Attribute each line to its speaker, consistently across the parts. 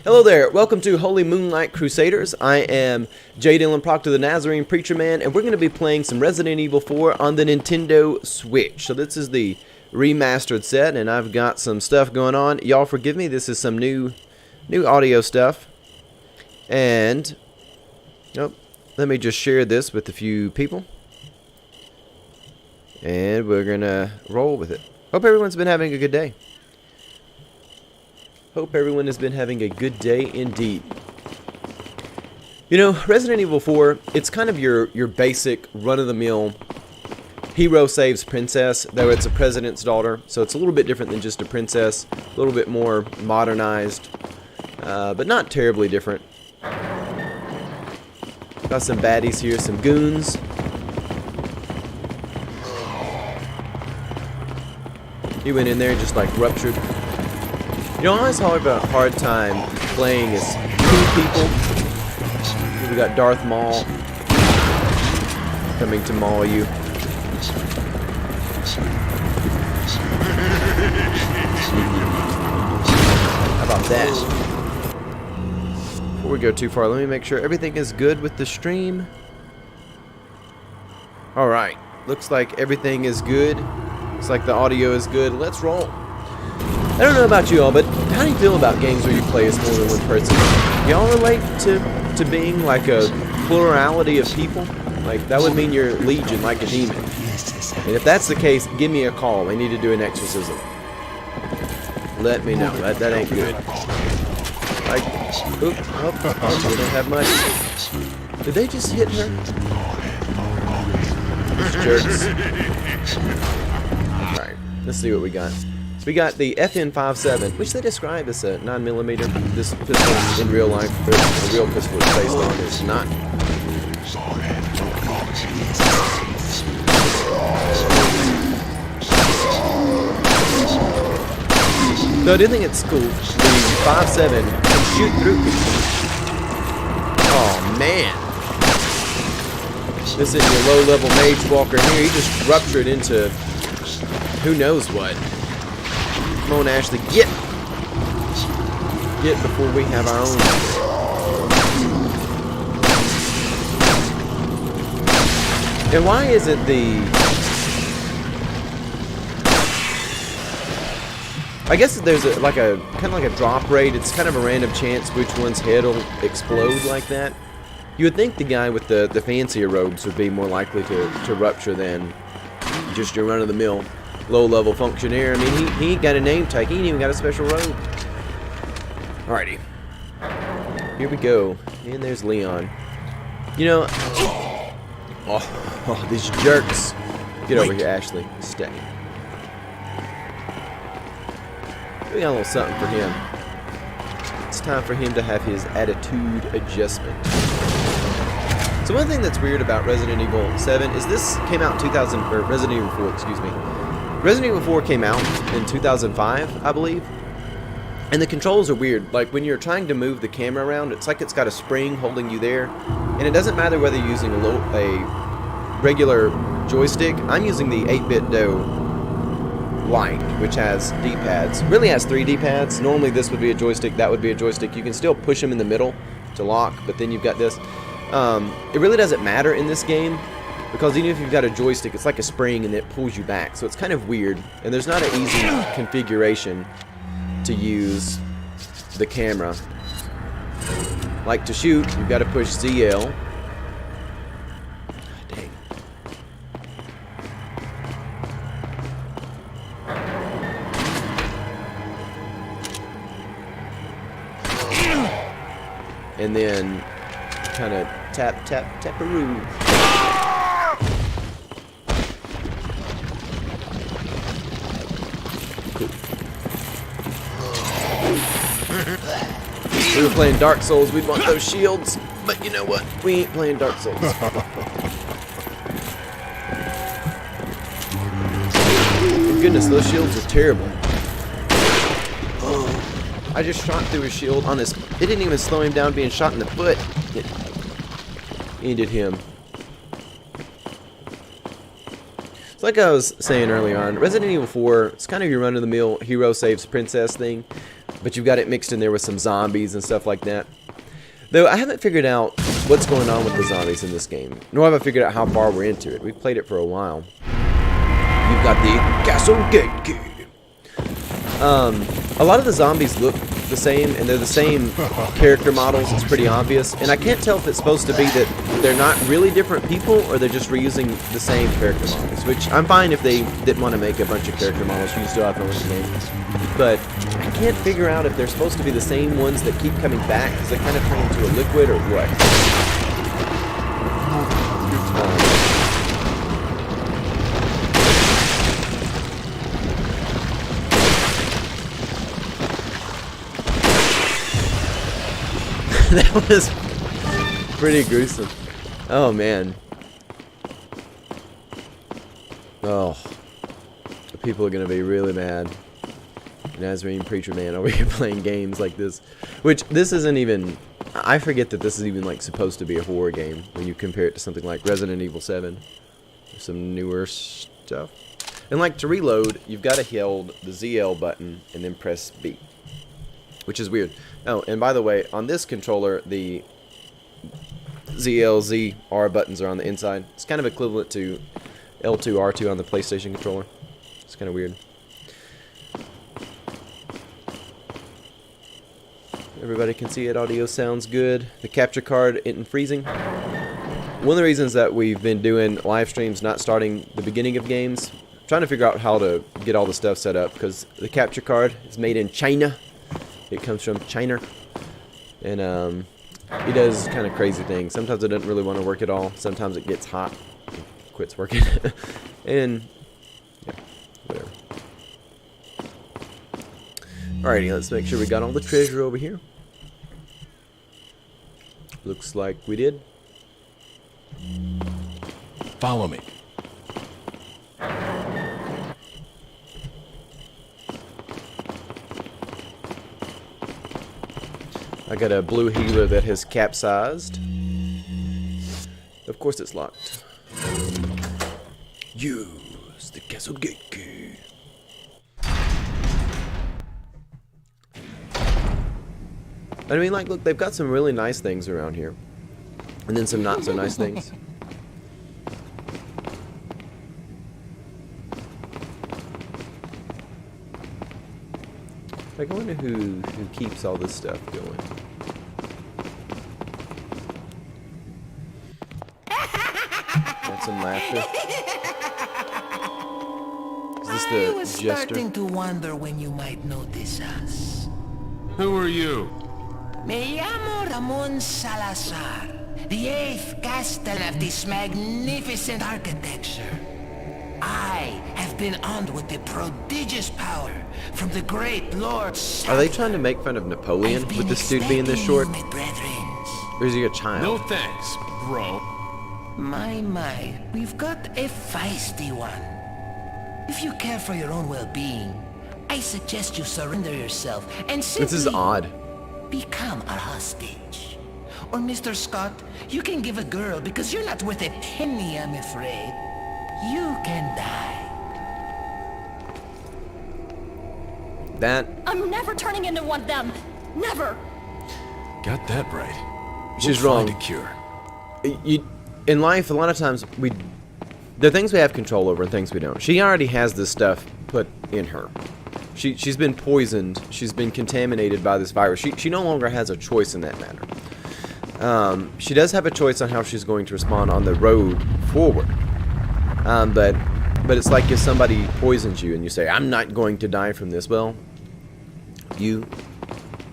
Speaker 1: Hello there, welcome to Holy Moonlight Crusaders. I am J. Dylan Proctor, the Nazarene Preacher Man, and we're going to be playing some Resident Evil 4 on the Nintendo Switch. So this is the remastered set, and I've got some stuff going on. Y'all forgive me, this is some new audio stuff. And, let me just share this with a few people. And we're going to roll with it. Hope everyone's been having a good day. Hope everyone has been having a good day indeed. You know, Resident Evil 4, it's kind of your basic run-of-the-mill hero saves princess, though it's a president's daughter, so it's a little bit different than just a princess, a little bit more modernized, but not terribly different. Got some baddies here, some goons. He went in there and just like ruptured. You know, I always have a hard time playing as two people. We got Darth Maul coming to maul you. How about that? Before we go too far, let me make sure everything is good with the stream. Alright, looks like everything is good. Looks like the audio is good. Let's roll. I don't know about you all, but how do you feel about games where you play as more than one person? Y'all relate to being like a plurality of people? Like, that would mean you're legion, like a demon. And if that's the case, give me a call. I need to do an exorcism. Let me know. That ain't good. Like, we don't have much. Did they just hit her? These jerks. Alright, let's see what we got. We got the FN57, which they describe as a 9mm. This pistol in real life, the real pistol it's based on, is not. So I do think it's cool. The 5.7 can shoot through people. Oh man. This is your low-level mage walker here. He just ruptured into who knows what. Come on, Ashley, get before we have our own. And why isn't I guess there's kind of like a drop rate. It's kind of a random chance which one's head will explode like that. You would think the guy with the fancier robes would be more likely to rupture than just your run-of-the-mill low-level functionaire. I mean, he ain't got a name tag. He ain't even got a special robe. Alrighty. Here we go. And there's Leon. You know... Oh, these jerks. Get over here, Ashley. Stay. We got a little something for him. It's time for him to have his attitude adjustment. So one thing that's weird about Resident Evil 7 is this came out in 2000... Or Resident Evil 4, excuse me. Resident Evil 4 came out in 2005, I believe, and the controls are weird. Like, when you're trying to move the camera around, it's like it's got a spring holding you there, and it doesn't matter whether you're using a regular joystick. I'm using the 8-bit DOE Lite, which has D-pads. Really has 3 D-pads. Normally this would be a joystick, that would be a joystick. You can still push them in the middle to lock, but then you've got this. It really doesn't matter in this game, because even if you've got a joystick, it's like a spring and it pulls you back. So it's kind of weird. And there's not an easy configuration to use the camera. Like to shoot, you've got to push ZL. Dang. And then kind of tap-a-roo. If we were playing Dark Souls, we'd want those shields, but you know what? We ain't playing Dark Souls. Goodness, those shields are terrible. I just shot through his shield on his... It didn't even slow him down being shot in the foot. It ended him. So like I was saying earlier on, Resident Evil 4, it's kind of your run-of-the-mill hero saves princess thing. but you've got it mixed in there with some zombies and stuff like that. Though I haven't figured out what's going on with the zombies in this game, nor have I figured out how far we're into it. We've played it for a while. You've got the Castle Gate key. A lot of the zombies look the same, and they're the same character models. It's pretty obvious, and I can't tell if it's supposed to be that they're not really different people, or they're just reusing the same character models, which I'm fine if they didn't want to make a bunch of character models. You still have to learn the name. But I can't figure out if they're supposed to be the same ones that keep coming back, because they kind of turn into a liquid, or what. That was pretty gruesome. Oh, man. Oh. People are going to be really mad. Nazarene Preacher Man over here playing games like this. Which, this isn't even... I forget that this is even, like, supposed to be a horror game when you compare it to something like Resident Evil 7. Some newer stuff. And, like, to reload, you've got to hold the ZL button and then press B. Which is weird. Oh, and by the way, on this controller, the ZL, Z, R buttons are on the inside. It's kind of equivalent to L2, R2 on the PlayStation controller. It's kind of weird. Everybody can see it. Audio sounds good. The capture card isn't freezing. One of the reasons that we've been doing live streams, not starting the beginning of games, trying to figure out how to get all the stuff set up, because the capture card is made in China. It comes from China, and it does kind of crazy things. Sometimes it doesn't really want to work at all. Sometimes it gets hot, and quits working, and yeah, whatever. Alrighty, let's make sure we got all the treasure over here. Looks like we did.
Speaker 2: Follow me.
Speaker 1: I got a blue healer that has capsized. Of course it's locked. Use the castle gate key. I mean, like, look, they've got some really nice things around here. And then some not so nice things. Like, I wonder who keeps all this stuff going. That's some laughter. Is this the
Speaker 3: I was
Speaker 1: jester?
Speaker 3: starting to wonder when you might notice us.
Speaker 2: Who are you?
Speaker 3: Me llamo Ramon Salazar, the 8th castellan of this magnificent architecture. I have been armed with the prodigious power from the great Lord.
Speaker 1: Are they trying to make fun of Napoleon with this dude being this short? Or is he a child?
Speaker 2: No thanks, bro.
Speaker 3: My, we've got a feisty one. If you care for your own well-being, I suggest you surrender yourself and simply
Speaker 1: This is odd.
Speaker 3: become a hostage. Or Mr. Scott, you can give a girl because you're not worth a penny, I'm afraid. You can die.
Speaker 1: That
Speaker 4: I'm never turning into one of them. Never.
Speaker 2: Got that right.
Speaker 1: she's
Speaker 2: We'll
Speaker 1: wrong.
Speaker 2: find a cure.
Speaker 1: In life, a lot of times there are things we have control over and things we don't. She already has this stuff put in her. She's been poisoned. She's been contaminated by this virus. She no longer has a choice in that matter. She does have a choice on how she's going to respond on the road forward. But it's like if somebody poisons you and you say, I'm not going to die from this. Well, you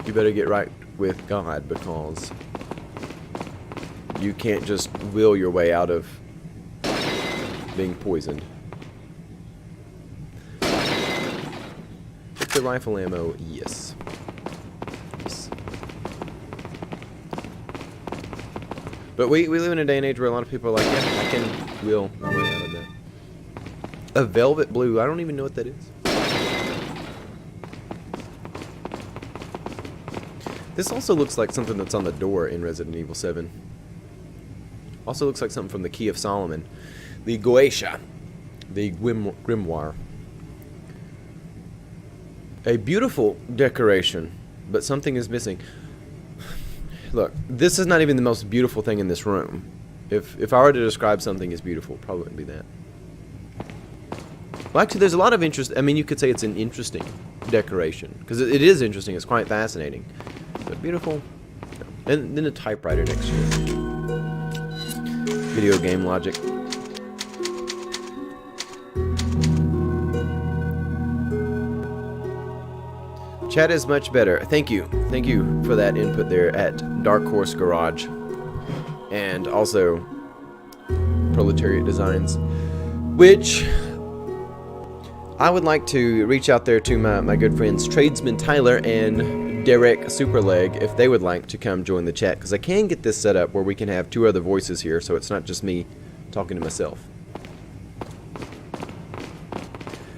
Speaker 1: better get right with God, because you can't just will your way out of being poisoned. Pick the rifle ammo, yes. But we live in a day and age where a lot of people are like, yeah, I can will my way out of that. A velvet blue, I don't even know what that is. This also looks like something that's on the door in Resident Evil 7. Also looks like something from the Key of Solomon. The Goetia. The Grimoire. A beautiful decoration. but something is missing. Look, this is not even the most beautiful thing in this room. If I were to describe something as beautiful, probably wouldn't be that. Well, actually, there's a lot of interest. I mean, you could say it's an interesting decoration, because it is interesting. It's quite fascinating. But beautiful. And then a typewriter next to it. Video game logic. Chat is much better. Thank you. Thank you for that input there at Dark Horse Garage. And also Proletariat Designs. Which I would like to reach out there to my good friends Tradesman Tyler and Derek Superleg if they would like to come join the chat. Because I can get this set up where we can have two other voices here, so it's not just me talking to myself.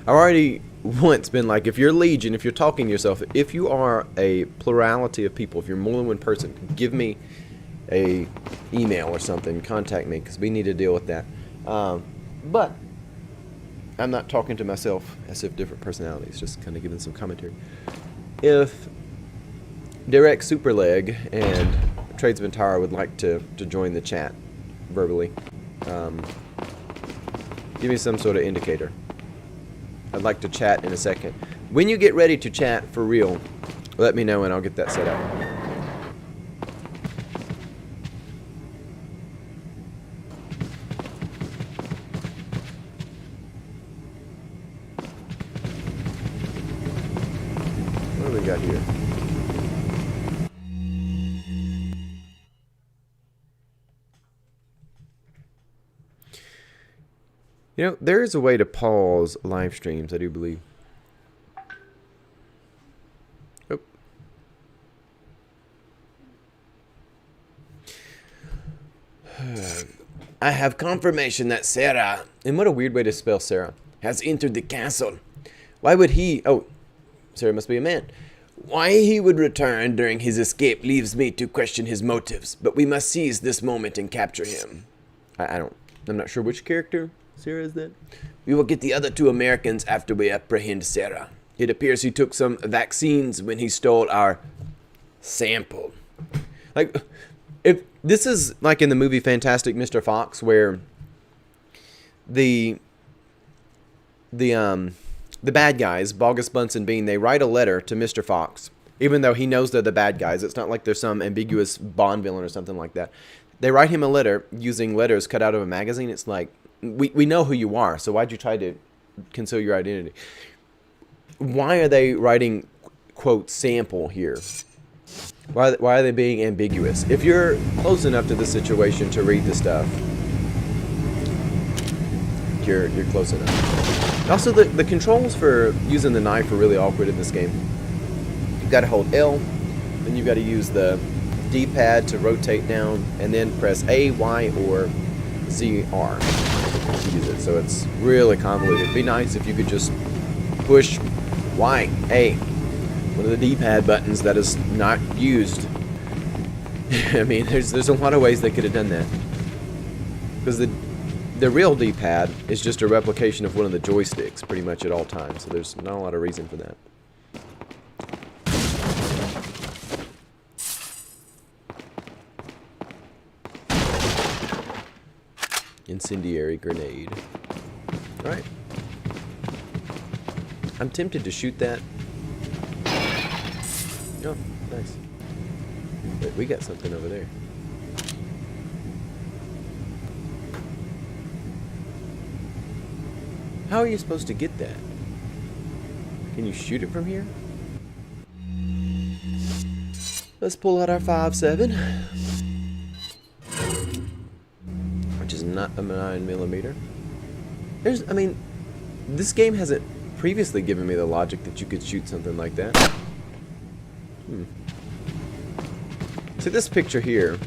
Speaker 1: I've already once been like, if you're Legion, if you're talking to yourself, if you are a plurality of people, if you're more than one person, give me a email or something, contact me, because we need to deal with that. But I'm not talking to myself as if different personalities, just kind of giving some commentary. If Derek Superleg and Tradesman Tower would like to join the chat verbally, give me some sort of indicator. I'd like to chat in a second. When you get ready to chat for real, let me know and I'll get that set up. What do we got here? You know, there is a way to pause live streams, I do believe. Oh. I have confirmation that Sarah, and what a weird way to spell Sarah, has entered the castle. Why would he... Oh, Sarah must be a man. Why he would return during his escape leaves me to question his motives, but we must seize this moment and capture him. I'm not sure which character Sarah is that. We will get the other two Americans after we apprehend Sarah. It appears he took some vaccines when he stole our sample. Like, if this is like in the movie Fantastic Mr. Fox, where the bad guys, Bogus, Bunsen, Bean, they write a letter to Mr. Fox, even though he knows they're the bad guys. It's not like there's some ambiguous Bond villain or something like that. They write him a letter using letters cut out of a magazine. It's like, we know who you are, so why'd you try to conceal your identity? Why are they writing, quote, sample here? Why are they being ambiguous? If you're close enough to the situation to read the stuff, you're close enough. Also, the controls for using the knife are really awkward in this game. You've got to hold L, then you've got to use the D-pad to rotate down, and then press A, Y, or ZR to use it. So it's really convoluted. It'd be nice if you could just push Y, A, one of the D-pad buttons that is not used. I mean, there's a lot of ways they could have done that. Because the real D-pad is just a replication of one of the joysticks pretty much at all times. So there's not a lot of reason for that. Incendiary grenade. Alright. I'm tempted to shoot that. Oh, nice. Wait, we got something over there. How are you supposed to get that? Can you shoot it from here? Let's pull out our 5.7. Which is not a 9mm. I mean, this game hasn't previously given me the logic that you could shoot something like that. So this picture here,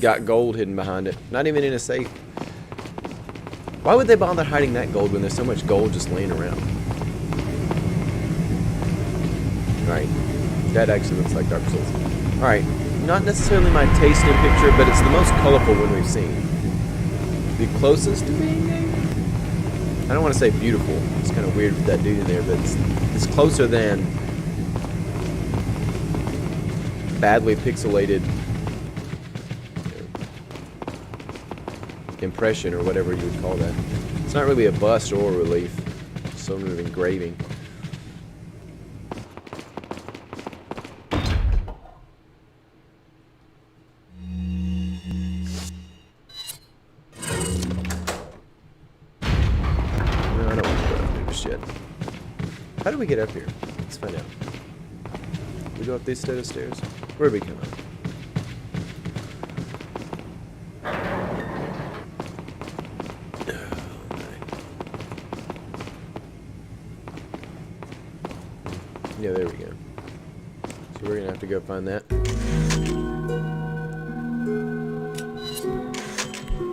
Speaker 1: got gold hidden behind it. Not even in a safe. Why would they bother hiding that gold when there's so much gold just laying around? Alright. That actually looks like Dark Souls. Alright. Not necessarily my taste in picture, but it's the most colorful one we've seen. The closest to being a... I don't want to say beautiful. It's kind of weird with that dude in there, but it's It's closer than badly pixelated impression or whatever you would call that. It's not really a bust or a relief. It's some sort of engraving. How do we get up here? Let's find out. We go up these set of stairs. Where do we come up? Yeah, there we go. So we're gonna have to go find that.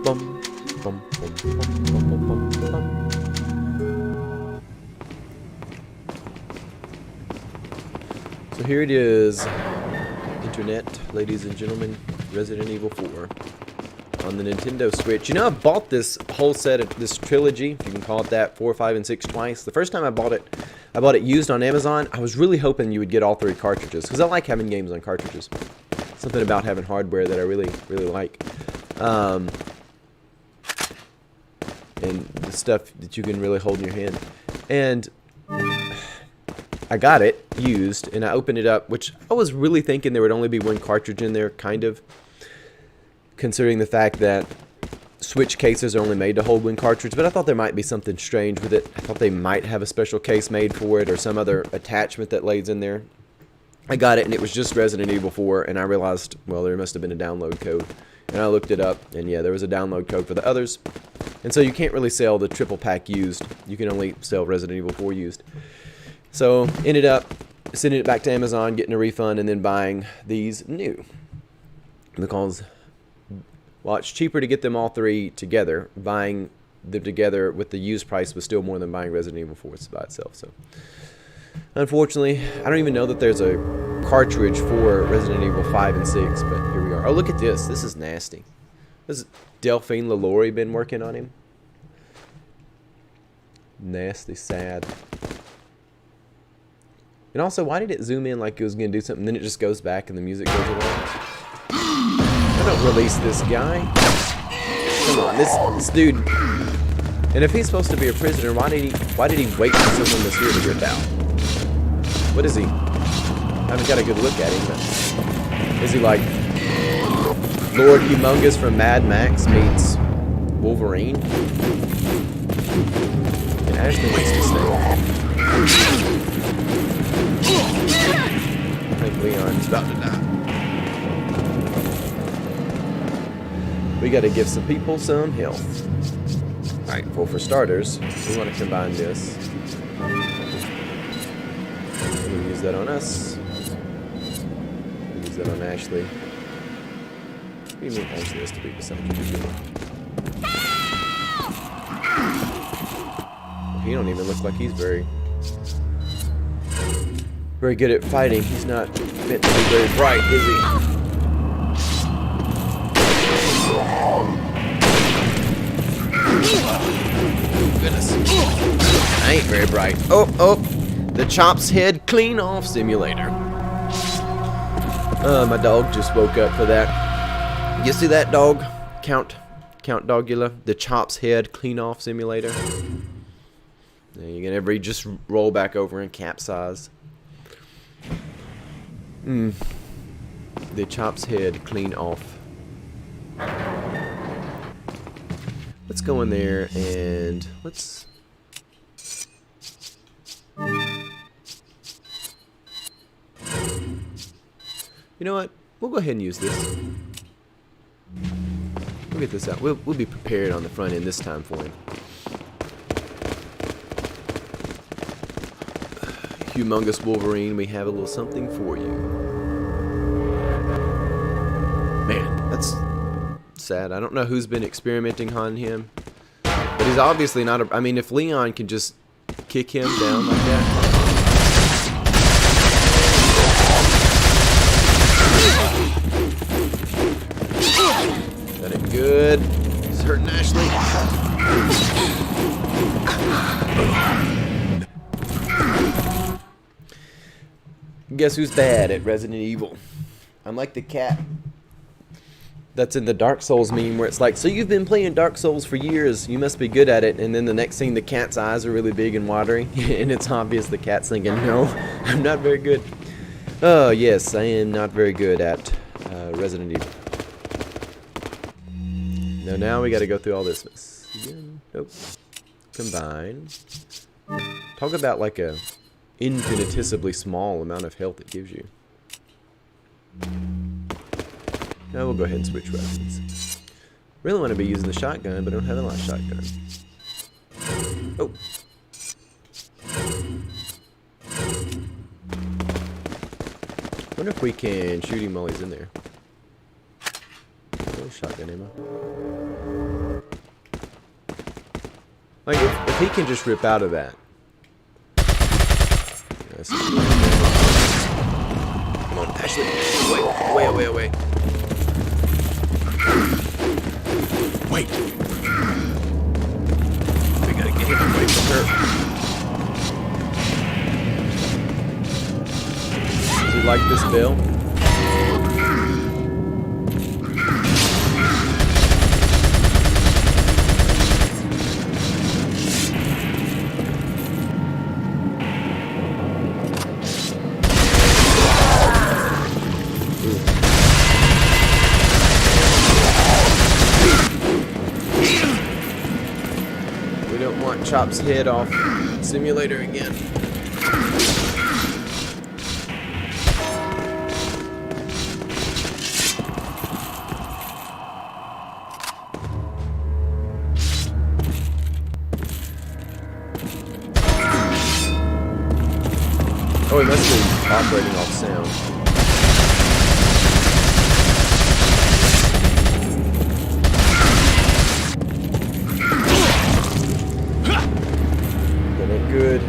Speaker 1: Bum, bum, bum, bum, bum, bum, bum, bum. So here it is, internet, ladies and gentlemen, Resident Evil 4 on the Nintendo Switch. You know, I bought this whole set of this trilogy, if you can call it that, 4, 5, and 6 twice. The first time I bought it used on Amazon. I was really hoping you would get all 3 cartridges, because I like having games on cartridges. Something about having hardware that I really, really like. And the stuff that you can really hold in your hand. And I got it used, and I opened it up, which I was really thinking there would only be 1 cartridge in there, kind of, considering the fact that Switch cases are only made to hold 1 cartridge, but I thought there might be something strange with it. I thought they might have a special case made for it or some other attachment that lays in there. I got it, and it was just Resident Evil 4, and I realized, well, there must have been a download code. And I looked it up, and yeah, there was a download code for the others. And so you can't really sell the triple pack used. You can only sell Resident Evil 4 used. So, ended up sending it back to Amazon, getting a refund, and then buying these new. Because, well, it's cheaper to get them all 3 together. Buying them together with the used price was still more than buying Resident Evil 4 by itself. So, unfortunately, I don't even know that there's a cartridge for Resident Evil 5 and 6, but here we are. Oh, look at this. This is nasty. Has Delphine LaLaurie been working on him? Nasty, sad. And also, why did it zoom in like it was going to do something, then it just goes back and the music goes away? I don't release this guy. Come on, this dude. And if he's supposed to be a prisoner, why did he wait for someone was here to get out? What is he? I haven't got a good look at him, but is he like Lord Humongous from Mad Max meets Wolverine? And Ashley needs to stay. I think Leon's about to die. We gotta give some people some health. Alright, well, for starters, we want to combine this. We'll use that on us. We'll use that on Ashley. What do you mean Ashley has to be beside you? Well, he don't even look like he's very good at fighting. He's not meant to be very bright, is he? Goodness. I ain't very bright. Oh, the Chops Head Clean Off Simulator. My dog just woke up for that. You see that dog? Count Dogula. The Chops Head Clean Off Simulator. There you can ever just roll back over and capsize. The Chops Head Clean Off. Let's go in there and let's... You know what? We'll go ahead and use this. We'll get this out. We'll be prepared on the front end this time for him. Humongous Wolverine, we have a little something for you. Man, that's sad. I don't know who's been experimenting on him, but he's obviously not a... I mean, if Leon can just kick him down like that... That ain't good. He's hurting Ashley. Guess who's bad at Resident Evil? I'm like the cat that's in the Dark Souls meme where it's like, so you've been playing Dark Souls for years, you must be good at it, and then the next thing the cat's eyes are really big and watery, and it's obvious the cat's thinking, no, I'm not very good. Oh yes, I am not very good at Resident Evil. Now we gotta go through all this mess again. Nope. Combine. Talk about like a infinitesimally small amount of health it gives you. Now we'll go ahead and switch weapons. Really want to be using the shotgun, but I don't have a lot of shotgun. Oh. Wonder if we can shoot him while he's in there. Oh, shotgun ammo. Like if he can just rip out of that. Yes. Come on, Ashley. Away.
Speaker 2: Wait.
Speaker 1: We gotta get him away from her. Does he like this bill? Chop's head off simulator again. Oh, he must be operating off sound. Good.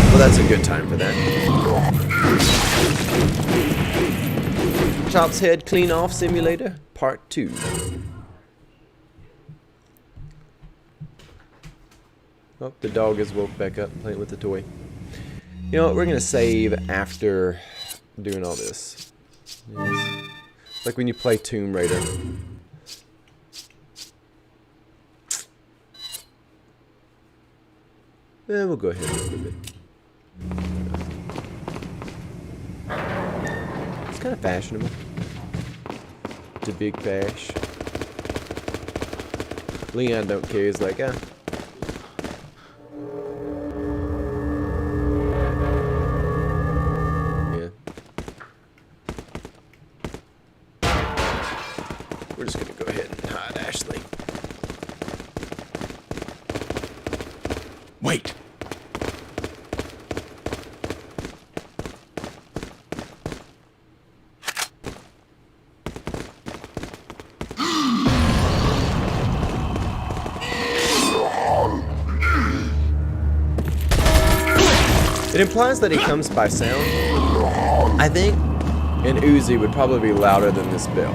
Speaker 1: Well, that's a good time for that. Chop's Head Clean Off Simulator, Part 2. Oh, the dog has woke back up playing with the toy. You know what, we're going to save after doing all this. Yes. Like when you play Tomb Raider. We'll go ahead and move it. It's kind of fashionable. It's a big bash. Leon don't care. He's like, ah. We're just gonna go ahead and hide Ashley.
Speaker 2: Wait.
Speaker 1: It implies that he comes by sound. I think an Uzi would probably be louder than this bell.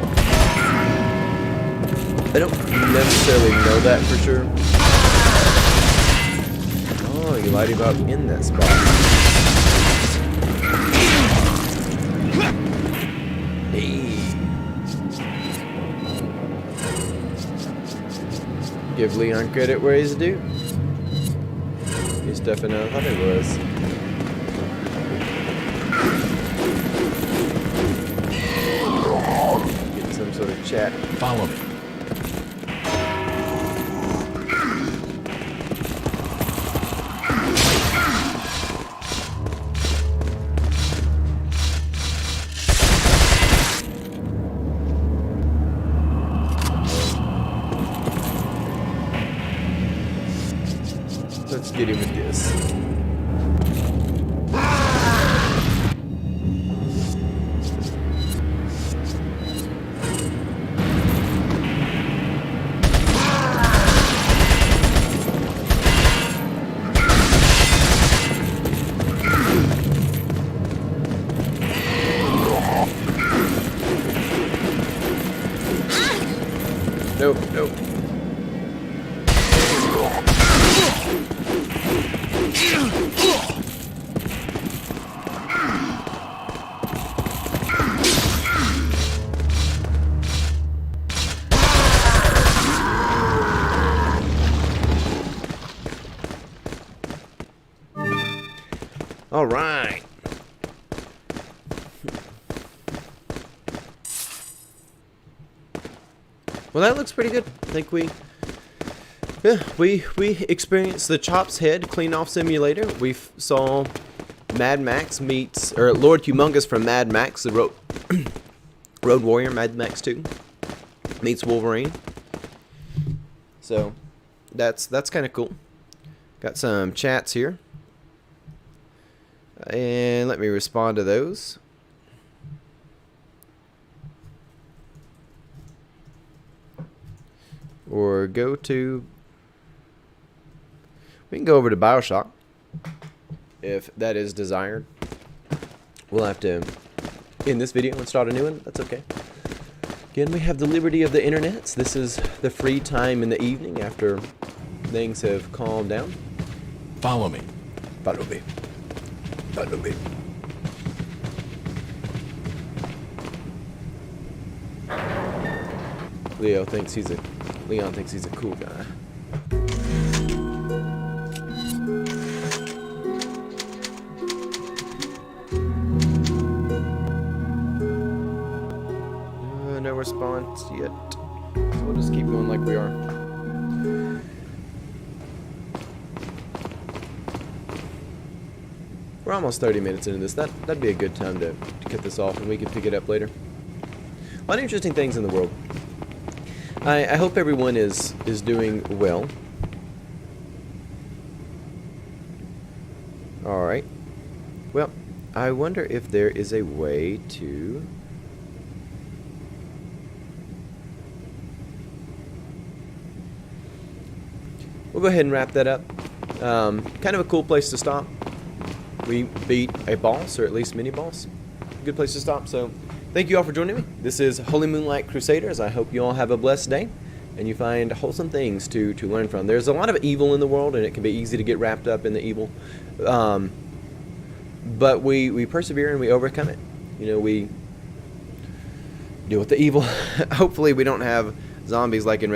Speaker 1: I don't necessarily know that for sure. Oh, you light him up in that spot. Hey. Give Leon credit where he's due. He's definitely not. I thought he was. Getting some sort of chat.
Speaker 2: Follow me.
Speaker 1: Let's get him with this. Nope. All right. Well, that looks pretty good. I think we experienced the Chops Head clean off simulator. We saw Mad Max meets Lord Humongous from Mad Max, the Road Warrior, Mad Max 2 meets Wolverine. So that's kind of cool. Got some chats here. And let me respond to those. Or go to... We can go over to BioShock, if that is desired. We'll have to end this video and start a new one. That's okay. Again, we have the liberty of the internets. This is the free time in the evening after things have calmed down.
Speaker 2: Follow me.
Speaker 1: Follow me. Follow me. Leon thinks he's a cool guy. No response yet. So we'll just keep going like we are. We're almost 30 minutes into this. That'd be a good time to get this off, and we can pick it up later. A lot of interesting things in the world. I hope everyone is doing well. Alright. Well, I wonder if there is a way to... We'll go ahead and wrap that up. Kind of a cool place to stop. We beat a boss, or at least mini boss. Good place to stop. So thank you all for joining me. This is Holy Moonlight Crusaders. I hope you all have a blessed day and you find wholesome things to learn from. There's a lot of evil in the world, and it can be easy to get wrapped up in the evil. But we persevere and we overcome it. You know, we deal with the evil. Hopefully we don't have zombies like in Resident